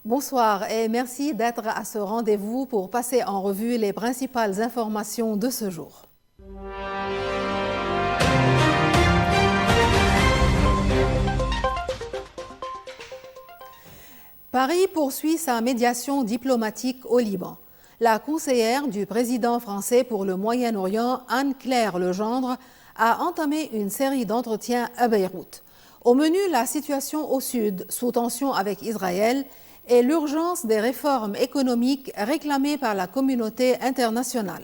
Bonsoir et merci d'être à ce rendez-vous pour passer en revue les principales informations de ce jour. Paris poursuit sa médiation diplomatique au Liban. La conseillère du président français pour le Moyen-Orient, Anne-Claire Legendre, a entamé une série d'entretiens à Beyrouth. Au menu, la situation au sud, sous tension avec Israël, et l'urgence des réformes économiques réclamées par la communauté internationale.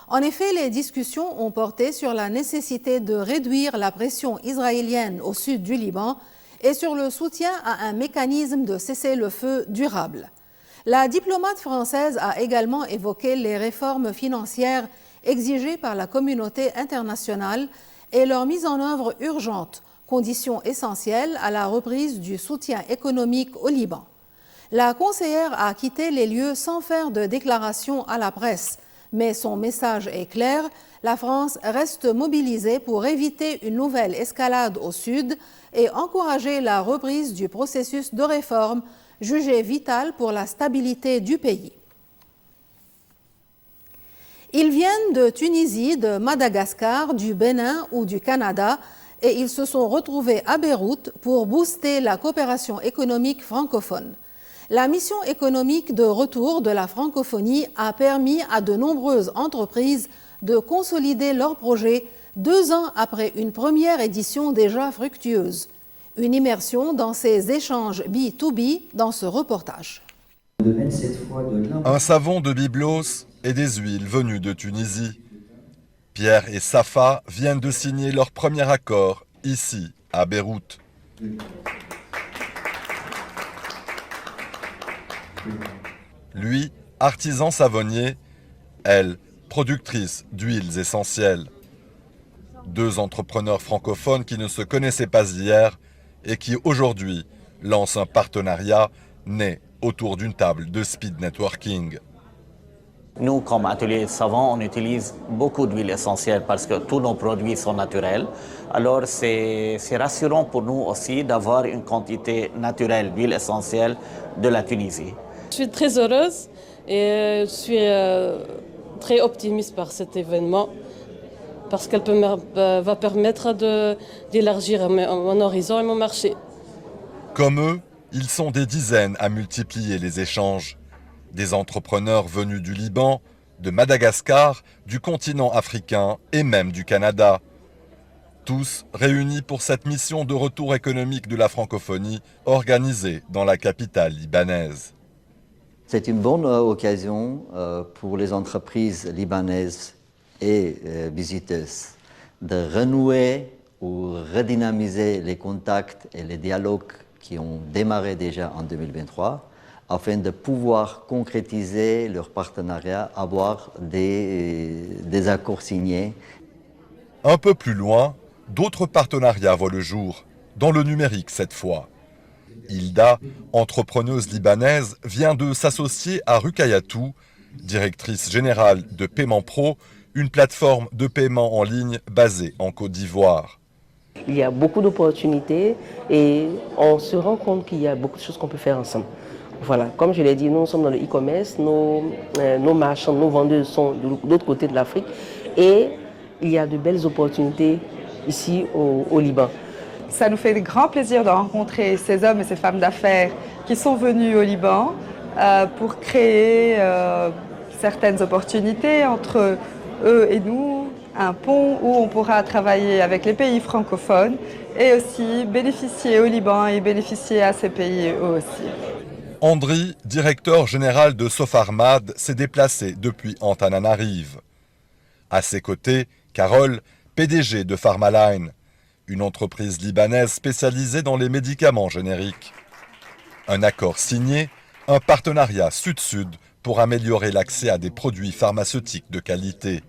En effet, les discussions ont porté sur la nécessité de réduire la pression israélienne au sud du Liban et sur le soutien à un mécanisme de cessez-le-feu durable. La diplomate française a également évoqué les réformes financières exigées par la communauté internationale et leur mise en œuvre urgente, condition essentielle à la reprise du soutien économique au Liban. La conseillère a quitté les lieux sans faire de déclaration à la presse, mais son message est clair, la France reste mobilisée pour éviter une nouvelle escalade au sud et encourager la reprise du processus de réforme jugé vital pour la stabilité du pays. Ils viennent de Tunisie, de Madagascar, du Bénin ou du Canada et ils se sont retrouvés à Beyrouth pour booster la coopération économique francophone. La mission économique de retour de la francophonie a permis à de nombreuses entreprises de consolider leurs projets 2 ans après une première édition déjà fructueuse. Une immersion dans ces échanges B2B dans ce reportage. Un savon de Byblos et des huiles venues de Tunisie. Pierre et Safa viennent de signer leur premier accord ici, à Beyrouth. Lui, artisan savonnier, elle, productrice d'huiles essentielles. 2 entrepreneurs francophones qui ne se connaissaient pas hier et qui aujourd'hui lancent un partenariat né autour d'une table de speed networking. Nous, comme atelier savon, on utilise beaucoup d'huiles essentielles parce que tous nos produits sont naturels. Alors, c'est rassurant pour nous aussi d'avoir une quantité naturelle d'huiles essentielles de la Tunisie. Je suis très heureuse et je suis très optimiste par cet événement parce qu'elle va permettre d'élargir mon horizon et mon marché. Comme eux, ils sont des dizaines à multiplier les échanges. Des entrepreneurs venus du Liban, de Madagascar, du continent africain et même du Canada. Tous réunis pour cette mission de retour économique de la francophonie organisée dans la capitale libanaise. C'est une bonne occasion pour les entreprises libanaises et visiteuses de renouer ou redynamiser les contacts et les dialogues qui ont démarré déjà en 2023 afin de pouvoir concrétiser leur partenariat, avoir des accords signés. Un peu plus loin, d'autres partenariats voient le jour, dans le numérique cette fois. Hilda, entrepreneuse libanaise, vient de s'associer à Rukayatou, directrice générale de Paiement Pro, une plateforme de paiement en ligne basée en Côte d'Ivoire. Il y a beaucoup d'opportunités et on se rend compte qu'il y a beaucoup de choses qu'on peut faire ensemble. Voilà, comme je l'ai dit, nous sommes dans le e-commerce, nos marchands, nos vendeurs sont de l'autre côté de l'Afrique et il y a de belles opportunités ici au Liban. Ça nous fait grand plaisir de rencontrer ces hommes et ces femmes d'affaires qui sont venus au Liban pour créer certaines opportunités entre eux et nous, un pont où on pourra travailler avec les pays francophones et aussi bénéficier au Liban et bénéficier à ces pays eux aussi. Andri, directeur général de Sofarmad, s'est déplacé depuis Antananarive. À ses côtés, Carole, PDG de Pharmaline, une entreprise libanaise spécialisée dans les médicaments génériques. Un accord signé, un partenariat sud-sud pour améliorer l'accès à des produits pharmaceutiques de qualité.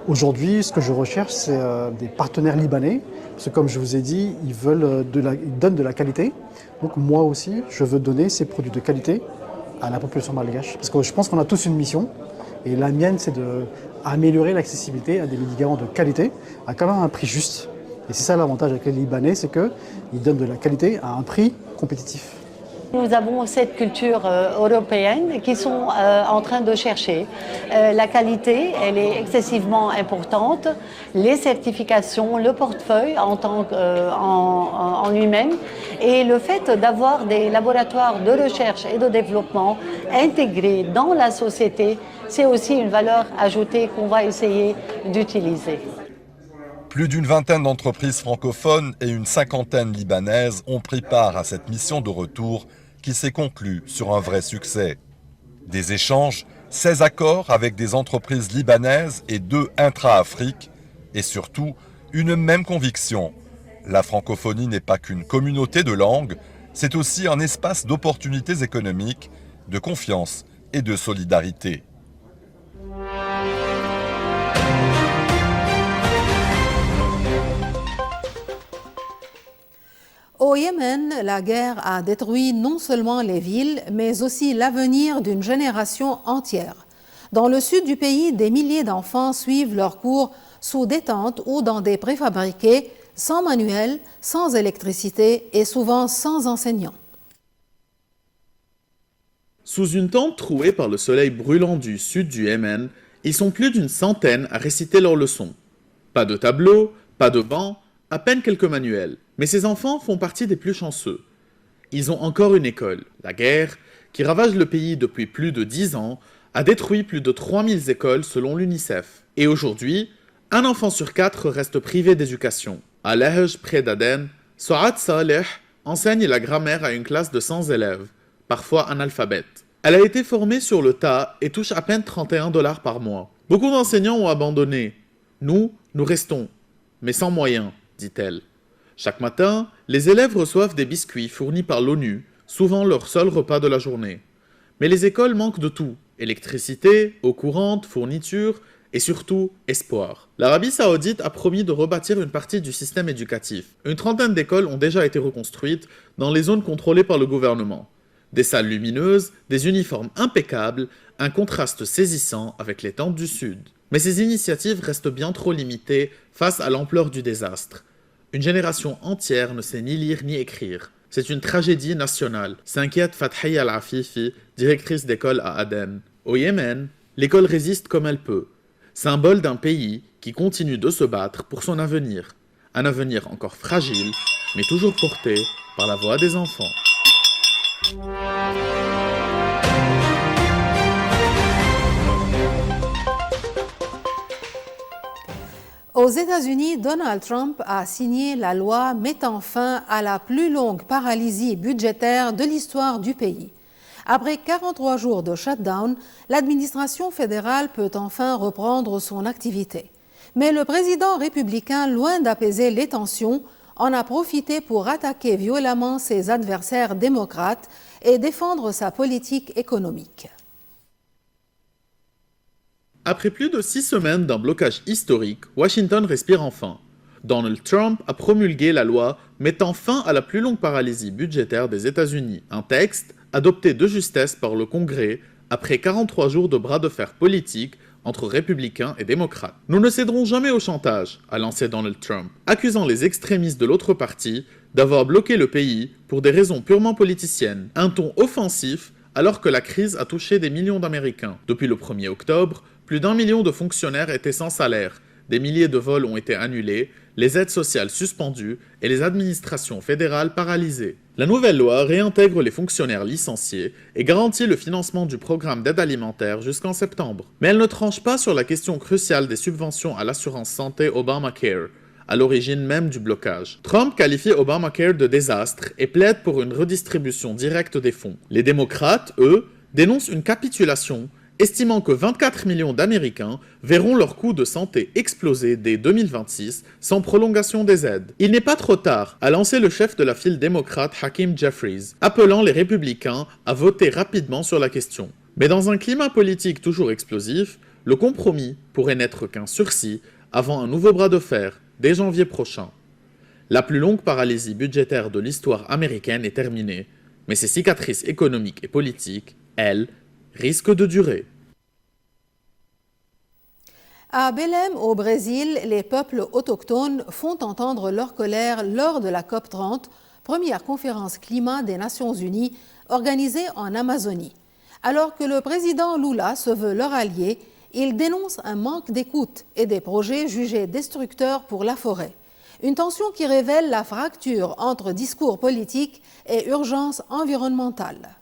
Aujourd'hui, ce que je recherche, c'est des partenaires libanais, parce que comme je vous ai dit, ils donnent de la qualité. Donc moi aussi, je veux donner ces produits de qualité à la population malgache. Parce que je pense qu'on a tous une mission, et la mienne, c'est d'améliorer l'accessibilité à des médicaments de qualité, à quand même un prix juste. Et c'est ça l'avantage avec les Libanais, c'est qu'ils donnent de la qualité à un prix compétitif. Nous avons cette culture européenne qui sont en train de chercher. La qualité, elle est excessivement importante. Les certifications, le portefeuille en lui-même et le fait d'avoir des laboratoires de recherche et de développement intégrés dans la société, c'est aussi une valeur ajoutée qu'on va essayer d'utiliser. Plus d'une vingtaine d'entreprises francophones et une cinquantaine libanaises ont pris part à cette mission de retour qui s'est conclue sur un vrai succès. Des échanges, 16 accords avec des entreprises libanaises et 2 intra-Afrique, et surtout une même conviction. La francophonie n'est pas qu'une communauté de langues, c'est aussi un espace d'opportunités économiques, de confiance et de solidarité. Au Yémen, la guerre a détruit non seulement les villes, mais aussi l'avenir d'une génération entière. Dans le sud du pays, des milliers d'enfants suivent leurs cours sous des tentes ou dans des préfabriqués, sans manuel, sans électricité et souvent sans enseignants. Sous une tente trouée par le soleil brûlant du sud du Yémen, ils sont plus d'une centaine à réciter leurs leçons. Pas de tableau, pas de banc, à peine quelques manuels. Mais ces enfants font partie des plus chanceux. Ils ont encore une école. La guerre, qui ravage le pays depuis plus de 10 ans, a détruit plus de 3000 écoles selon l'UNICEF. Et aujourd'hui, un enfant sur 4 reste privé d'éducation. À Lahej, près d'Aden, Souad Saleh enseigne la grammaire à une classe de 100 élèves, parfois analphabètes. Elle a été formée sur le tas et touche à peine $31 par mois. Beaucoup d'enseignants ont abandonné. Nous restons, mais sans moyens, dit-elle. Chaque matin, les élèves reçoivent des biscuits fournis par l'ONU, souvent leur seul repas de la journée. Mais les écoles manquent de tout. Électricité, eau courante, fournitures et surtout espoir. L'Arabie Saoudite a promis de rebâtir une partie du système éducatif. Une trentaine d'écoles ont déjà été reconstruites dans les zones contrôlées par le gouvernement. Des salles lumineuses, des uniformes impeccables, un contraste saisissant avec les tentes du Sud. Mais ces initiatives restent bien trop limitées face à l'ampleur du désastre. Une génération entière ne sait ni lire ni écrire. C'est une tragédie nationale, s'inquiète Fathiya Al-Afifi, directrice d'école à Aden. Au Yémen, l'école résiste comme elle peut, symbole d'un pays qui continue de se battre pour son avenir. Un avenir encore fragile, mais toujours porté par la voix des enfants. Aux États-Unis, Donald Trump a signé la loi mettant fin à la plus longue paralysie budgétaire de l'histoire du pays. Après 43 jours de shutdown, l'administration fédérale peut enfin reprendre son activité. Mais le président républicain, loin d'apaiser les tensions, en a profité pour attaquer violemment ses adversaires démocrates et défendre sa politique économique. Après plus de 6 semaines d'un blocage historique, Washington respire enfin. Donald Trump a promulgué la loi mettant fin à la plus longue paralysie budgétaire des États-Unis. Un texte adopté de justesse par le Congrès après 43 jours de bras de fer politique entre républicains et démocrates. Nous ne céderons jamais au chantage, a lancé Donald Trump, accusant les extrémistes de l'autre parti d'avoir bloqué le pays pour des raisons purement politiciennes. Un ton offensif alors que la crise a touché des millions d'Américains. Depuis le 1er octobre, plus d'1 million de fonctionnaires étaient sans salaire, des milliers de vols ont été annulés, les aides sociales suspendues et les administrations fédérales paralysées. La nouvelle loi réintègre les fonctionnaires licenciés et garantit le financement du programme d'aide alimentaire jusqu'en septembre. Mais elle ne tranche pas sur la question cruciale des subventions à l'assurance santé Obamacare, à l'origine même du blocage. Trump qualifie Obamacare de désastre et plaide pour une redistribution directe des fonds. Les démocrates, eux, dénoncent une capitulation, estimant que 24 millions d'Américains verront leur coût de santé exploser dès 2026 sans prolongation des aides. Il n'est pas trop tard, a lancé le chef de la file démocrate Hakeem Jeffries, appelant les républicains à voter rapidement sur la question. Mais dans un climat politique toujours explosif, le compromis pourrait n'être qu'un sursis avant un nouveau bras de fer dès janvier prochain. La plus longue paralysie budgétaire de l'histoire américaine est terminée, mais ses cicatrices économiques et politiques, elles, risquent de durer. À Belém, au Brésil, les peuples autochtones font entendre leur colère lors de la COP30 première conférence climat des Nations Unies organisée en Amazonie. Alors que le président Lula se veut leur allié, il dénonce un manque d'écoute et des projets jugés destructeurs pour la forêt. Une tension qui révèle la fracture entre discours politique et urgence environnementale.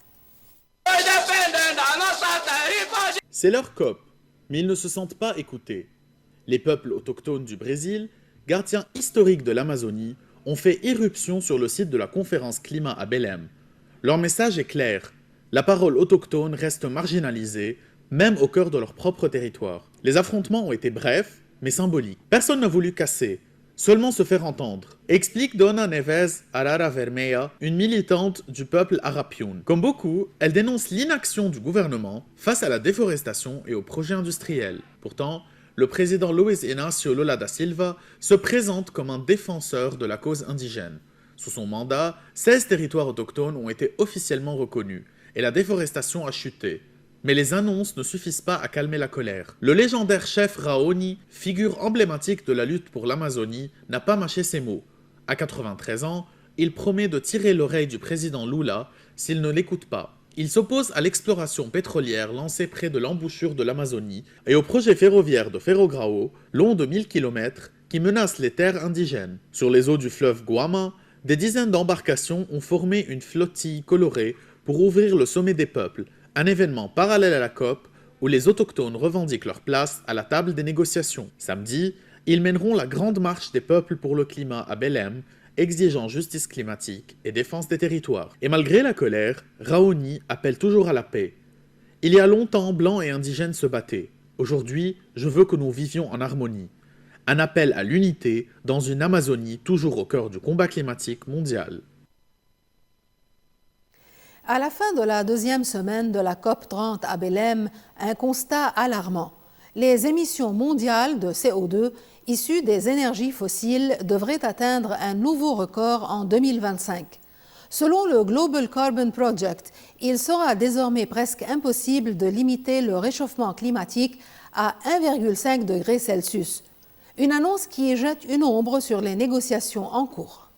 C'est leur COP, mais ils ne se sentent pas écoutés. Les peuples autochtones du Brésil, gardiens historiques de l'Amazonie, ont fait irruption sur le site de la conférence climat à Belém. Leur message est clair. La parole autochtone reste marginalisée, même au cœur de leur propre territoire. Les affrontements ont été brefs, mais symboliques. Personne n'a voulu casser, seulement se faire entendre, explique Dona Neves Arara Vermeya, une militante du peuple Arapiun. Comme beaucoup, elle dénonce l'inaction du gouvernement face à la déforestation et aux projets industriels. Pourtant, le président Luiz Inácio Lula da Silva se présente comme un défenseur de la cause indigène. Sous son mandat, 16 territoires autochtones ont été officiellement reconnus et la déforestation a chuté. Mais les annonces ne suffisent pas à calmer la colère. Le légendaire chef Raoni, figure emblématique de la lutte pour l'Amazonie, n'a pas mâché ses mots. À 93 ans, il promet de tirer l'oreille du président Lula s'il ne l'écoute pas. Il s'oppose à l'exploration pétrolière lancée près de l'embouchure de l'Amazonie et au projet ferroviaire de Ferrogrão, long de 1000 km, qui menace les terres indigènes. Sur les eaux du fleuve Guama, des dizaines d'embarcations ont formé une flottille colorée pour ouvrir le sommet des peuples, un événement parallèle à la COP où les autochtones revendiquent leur place à la table des négociations. Samedi, ils mèneront la grande marche des peuples pour le climat à Belém, exigeant justice climatique et défense des territoires. Et malgré la colère, Raoni appelle toujours à la paix. Il y a longtemps, blancs et indigènes se battaient. Aujourd'hui, je veux que nous vivions en harmonie. Un appel à l'unité dans une Amazonie toujours au cœur du combat climatique mondial. À la fin de la deuxième semaine de la COP30 à Belém, un constat alarmant. Les émissions mondiales de CO2 issues des énergies fossiles devraient atteindre un nouveau record en 2025. Selon le Global Carbon Project, il sera désormais presque impossible de limiter le réchauffement climatique à 1,5 degré Celsius. Une annonce qui jette une ombre sur les négociations en cours.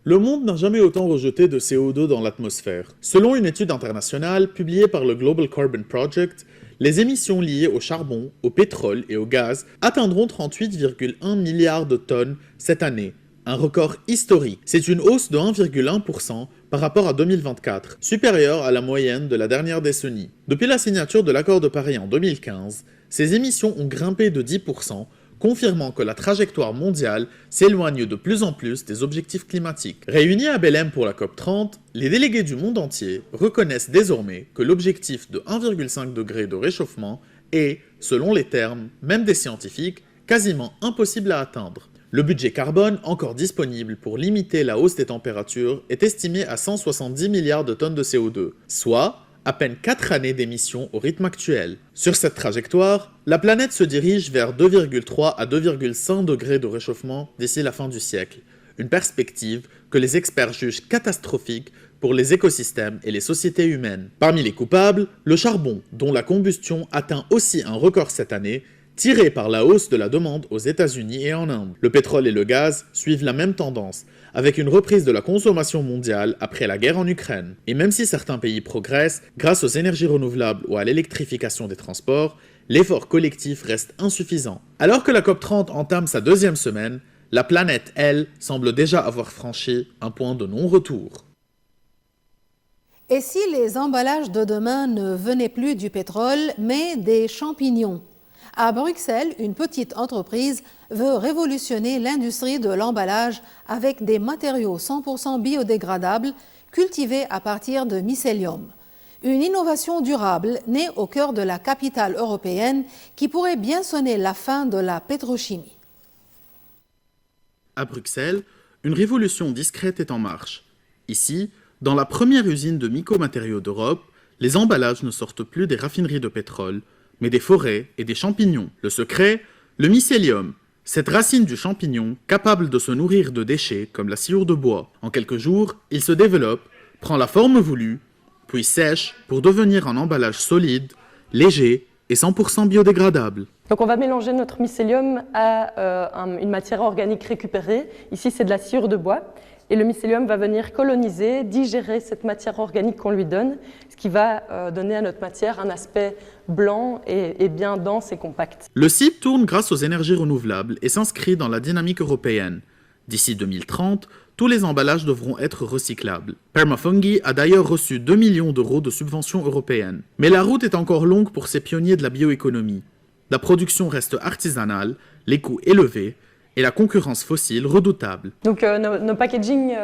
Le monde n'a jamais autant rejeté de CO2 dans l'atmosphère. Selon une étude internationale publiée par le Global Carbon Project, les émissions liées au charbon, au pétrole et au gaz atteindront 38,1 milliards de tonnes cette année, un record historique. C'est une hausse de 1,1% par rapport à 2024, supérieure à la moyenne de la dernière décennie. Depuis la signature de l'accord de Paris en 2015, ces émissions ont grimpé de 10%, confirmant que la trajectoire mondiale s'éloigne de plus en plus des objectifs climatiques. Réunis à Belém pour la COP30, les délégués du monde entier reconnaissent désormais que l'objectif de 1,5 degré de réchauffement est, selon les termes, même des scientifiques, quasiment impossible à atteindre. Le budget carbone encore disponible pour limiter la hausse des températures est estimé à 170 milliards de tonnes de CO2, soit à peine 4 années d'émissions au rythme actuel. Sur cette trajectoire, la planète se dirige vers 2,3 à 2,5 degrés de réchauffement d'ici la fin du siècle, une perspective que les experts jugent catastrophique pour les écosystèmes et les sociétés humaines. Parmi les coupables, le charbon, dont la combustion atteint aussi un record cette année, tiré par la hausse de la demande aux États-Unis et en Inde. Le pétrole et le gaz suivent la même tendance, avec une reprise de la consommation mondiale après la guerre en Ukraine. Et même si certains pays progressent grâce aux énergies renouvelables ou à l'électrification des transports, l'effort collectif reste insuffisant. Alors que la COP30 entame sa deuxième semaine, la planète, elle, semble déjà avoir franchi un point de non-retour. Et si les emballages de demain ne venaient plus du pétrole, mais des champignons ? À Bruxelles, une petite entreprise veut révolutionner l'industrie de l'emballage avec des matériaux 100% biodégradables cultivés à partir de mycélium. Une innovation durable née au cœur de la capitale européenne qui pourrait bien sonner la fin de la pétrochimie. À Bruxelles, une révolution discrète est en marche. Ici, dans la première usine de mycomatériaux d'Europe, les emballages ne sortent plus des raffineries de pétrole, mais des forêts et des champignons. Le secret, le mycélium, cette racine du champignon capable de se nourrir de déchets comme la sciure de bois. En quelques jours, il se développe, prend la forme voulue, puis sèche pour devenir un emballage solide, léger et 100% biodégradable. Donc on va mélanger notre mycélium à une matière organique récupérée. Ici, c'est de la sciure de bois. Et le mycélium va venir coloniser, digérer cette matière organique qu'on lui donne, ce qui va donner à notre matière un aspect blanc et bien dense et compact. Le CIP tourne grâce aux énergies renouvelables et s'inscrit dans la dynamique européenne. D'ici 2030, tous les emballages devront être recyclables. Permafungi a d'ailleurs reçu 2 millions d'euros de subventions européennes. Mais la route est encore longue pour ces pionniers de la bioéconomie. La production reste artisanale, les coûts élevés et la concurrence fossile redoutable. Donc nos packaging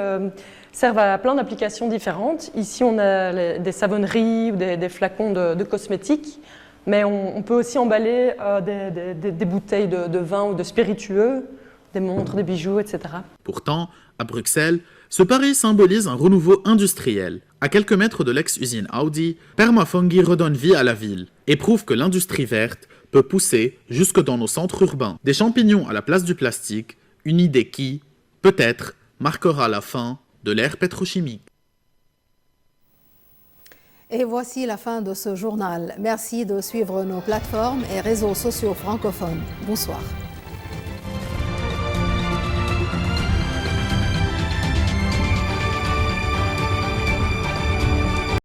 servent à plein d'applications différentes. Ici, on a des savonneries ou des flacons de cosmétiques, mais on peut aussi emballer des bouteilles de vin ou de spiritueux, des montres, des bijoux, etc. Pourtant, à Bruxelles, ce pari symbolise un renouveau industriel. À quelques mètres de l'ex-usine Audi, Permafungi redonne vie à la ville et prouve que l'industrie verte peut pousser jusque dans nos centres urbains. Des champignons à la place du plastique, une idée qui, peut-être, marquera la fin de l'ère pétrochimique. Et voici la fin de ce journal. Merci de suivre nos plateformes et réseaux sociaux francophones. Bonsoir.